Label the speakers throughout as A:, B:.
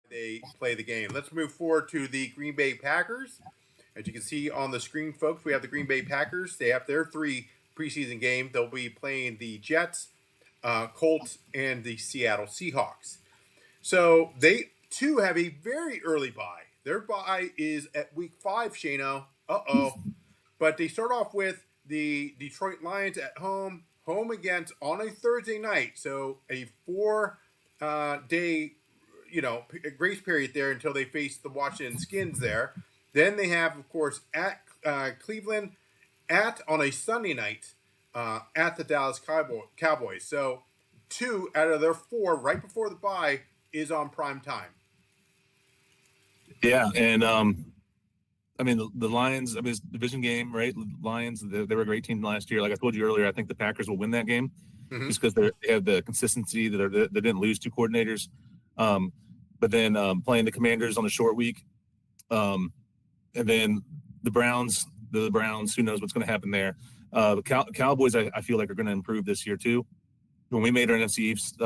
A: they play the game. Let's move forward to the Green Bay Packers. As you can see on the screen, folks, we have the Green Bay Packers. They have their 3 preseason games. They'll be playing the Jets, Colts, and the Seattle Seahawks. So they, too, have a very early bye. Their bye is at week 5, Shano. But they start off with the Detroit Lions at home against on a Thursday night. So a 4-day grace period there until they face the Washington Skins there. Then they have, of course, at Cleveland, on a Sunday night, at the Dallas Cowboys. So 2 out of their 4 right before the bye is on prime time.
B: Yeah, and the Lions, it's a division game, right? Lions, they were a great team last year. Like I told you earlier, I think the Packers will win that game just because they have the consistency. They didn't lose 2 coordinators. But then playing the Commanders on a short week. And then the Browns, who knows what's going to happen there. The Cowboys, I feel like, are going to improve this year too. When we made our NFC East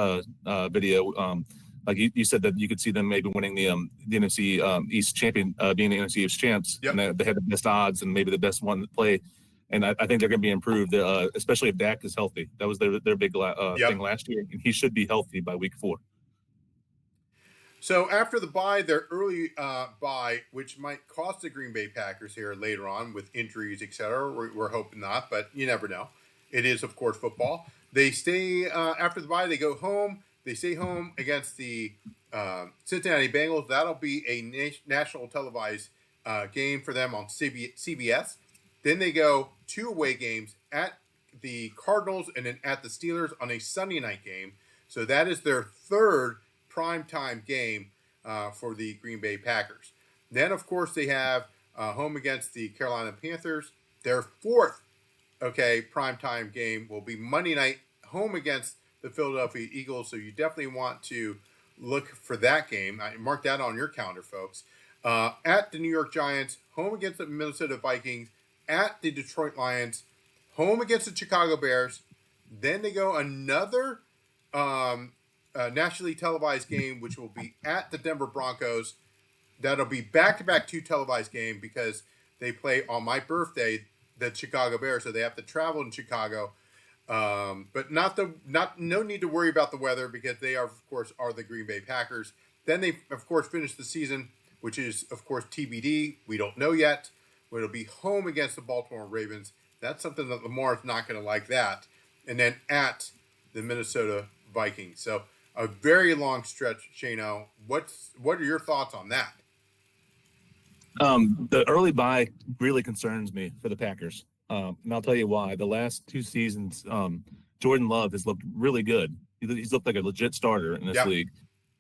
B: video, like you said that you could see them maybe winning the NFC East champion, being the NFC East champs.
A: Yep.
B: And they had the best odds and maybe the best one to play. And I think they're going to be improved, especially if Dak is healthy. That was their big thing last year. And he should be healthy by week 4.
A: So after the bye, their early bye, which might cost the Green Bay Packers here later on with injuries, etc. We're hoping not, but you never know. It is, of course, football. They stay after the bye. They go home. They stay home against the Cincinnati Bengals. That'll be a national televised game for them on CBS. Then they go 2 away games at the Cardinals and then at the Steelers on a Sunday night game. So that is their 3rd primetime game for the Green Bay Packers. Then, of course, they have home against the Carolina Panthers. Their 4th, primetime game will be Monday night, home against the Philadelphia Eagles. So you definitely want to look for that game. Mark that on your calendar, folks. At the New York Giants, home against the Minnesota Vikings, at the Detroit Lions, home against the Chicago Bears. Then they go another nationally televised game, which will be at the Denver Broncos. That'll be back-to-back 2 televised game because they play on my birthday, the Chicago Bears, so they have to travel in Chicago. But no need to worry about the weather because they are, of course, the Green Bay Packers. Then they, of course, finish the season, which is, of course, TBD. We don't know yet. But it'll be home against the Baltimore Ravens. That's something that Lamar's not going to like that. And then at the Minnesota Vikings. So a very long stretch, Shano. What are your thoughts on that?
B: The early bye really concerns me for the Packers. And I'll tell you why. The last 2 seasons, Jordan Love has looked really good. He's looked like a legit starter in this league.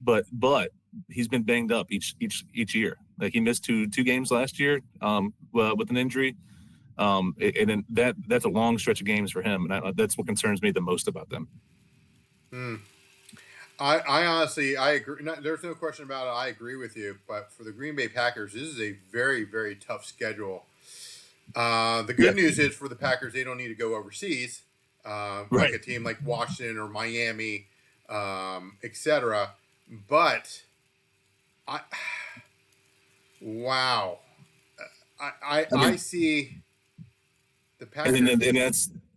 B: But he's been banged up each year. Like he missed two games last year with an injury. And then that's a long stretch of games for him. And that's what concerns me the most about them.
A: I honestly, I agree. There's no question about it. I agree with you. But for the Green Bay Packers, this is a very, very tough schedule. The good news is for the Packers, they don't need to go overseas, like a team like Washington or Miami, etc. But I see the Packers,
B: and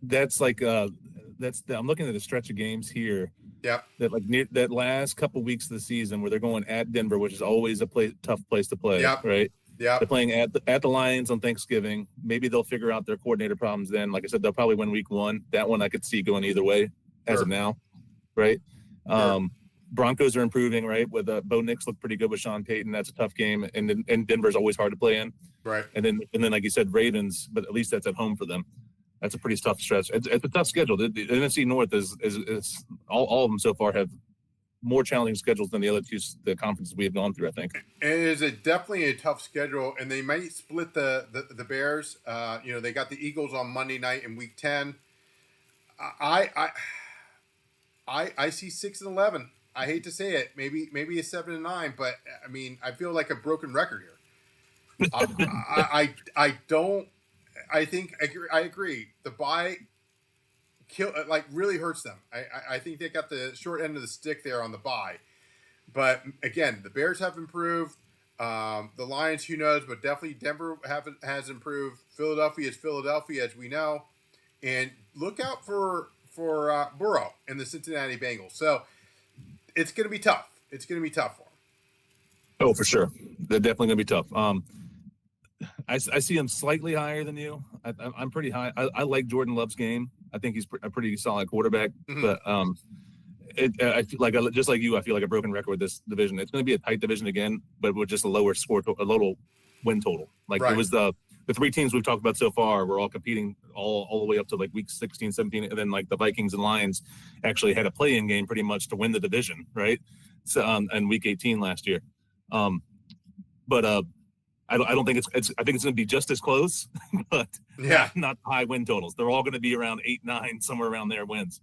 B: that's like I'm looking at the stretch of games here.
A: Yeah.
B: That like near that last couple weeks of the season where they're going at Denver, which is always a tough place to play.
A: Yep.
B: Right.
A: Yeah.
B: They're playing at the Lions on Thanksgiving. Maybe they'll figure out their coordinator problems then. Like I said, they'll probably win week 1. That one I could see going either way as of now. Right. Broncos are improving, right? With Bo Nix looked pretty good with Sean Payton. That's a tough game. And Denver's always hard to play in.
A: Right.
B: And then like you said, Ravens, but at least that's at home for them. That's a pretty tough stretch. It's a tough schedule. The NFC North is all of them so far have more challenging schedules than the other the conferences we have gone through, I think.
A: And it is definitely a tough schedule, and they might split the Bears. They got the Eagles on Monday night in Week 10. I see 6-11. I hate to say it, maybe a 7-9, but I mean, I feel like a broken record here. I agree. The bye really hurts them. I think they got the short end of the stick there on the bye. But again, the Bears have improved. The Lions, who knows, but definitely Denver has improved. Philadelphia is Philadelphia, as we know, and look out for Burrow and the Cincinnati Bengals. So it's going to be tough. It's going to be tough for them.
B: Oh, for sure, they're definitely going to be tough. I see him slightly higher than you. I'm pretty high. I like Jordan Love's game. I think he's a pretty solid quarterback. Mm-hmm. But I feel like just like you, I feel like a broken record with this division. It's going to be a tight division again, but with just a lower score, a little win total. Like right. It was the three teams we've talked about so far were all competing all the way up to like week 16, 17, and then like the Vikings and Lions actually had a play-in game pretty much to win the division, right? So and week 18 last year. But I don't think I think it's going to be just as close, but not high win totals. They're all going to be around 8, 9, somewhere around there wins.